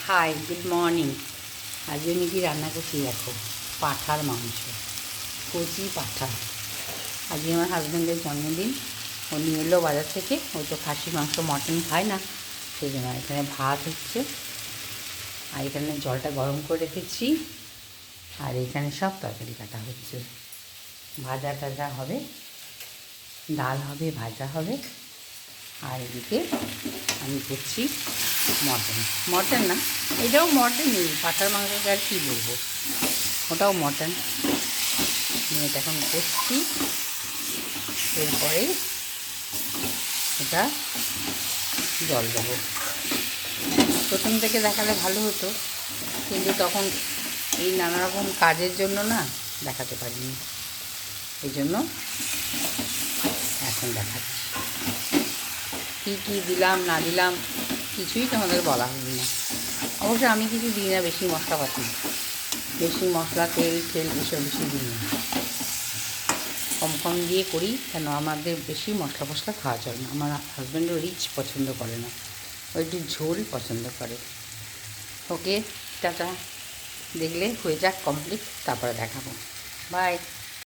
High, good morning. আজকে আমি কি রান্না করছি দেখো, পাঁঠার মাংস, কচি পাঁঠা। আজকে আমার হাজব্যান্ডের জন্মদিন, ও নিয়ে এলো বাজার থেকে। ও তো খাসি মাংস মটন খায় না, সেই জন্য এখানে ভাত হচ্ছে, আর এখানে জলটা গরম করে রেখেছি, আর এখানে সব তরকারি কাটা হচ্ছে। ভাজা টাজা হবে, ডাল হবে, ভাজা হবে, আর এদিকে আমি করছি মটন। মটন না, এটাও মটনই, পাঁঠার মাংসকে আর কী বলবো, ওটাও মটন। এটা এখন করছি, এরপরে এটা জল দেবো। প্রথম থেকে দেখালে ভালো হতো, কিন্তু তখন এই নানা রকম কাজের জন্য না দেখাতে পারিনি, এই জন্য এখন দেখাচ্ছি। কী কী দিলাম না দিলাম কিছুই তোমাদের বলা হলো না। অবশ্য আমি কিছু দিই না, বেশি মশলাপাতি, বেশি মশলা তেল এসব বেশি দিই না, কম কম দিয়ে করি। কেন আমাদের বেশি মশলা ফসলা খাওয়া চলে না, আমার হাজব্যান্ডও রিচ পছন্দ করে না, ও একটু ঝোল পছন্দ করে। ওকে, টাটা। দেখলে হয়ে যাক কমপ্লিট, তারপরে দেখাবো। বাই।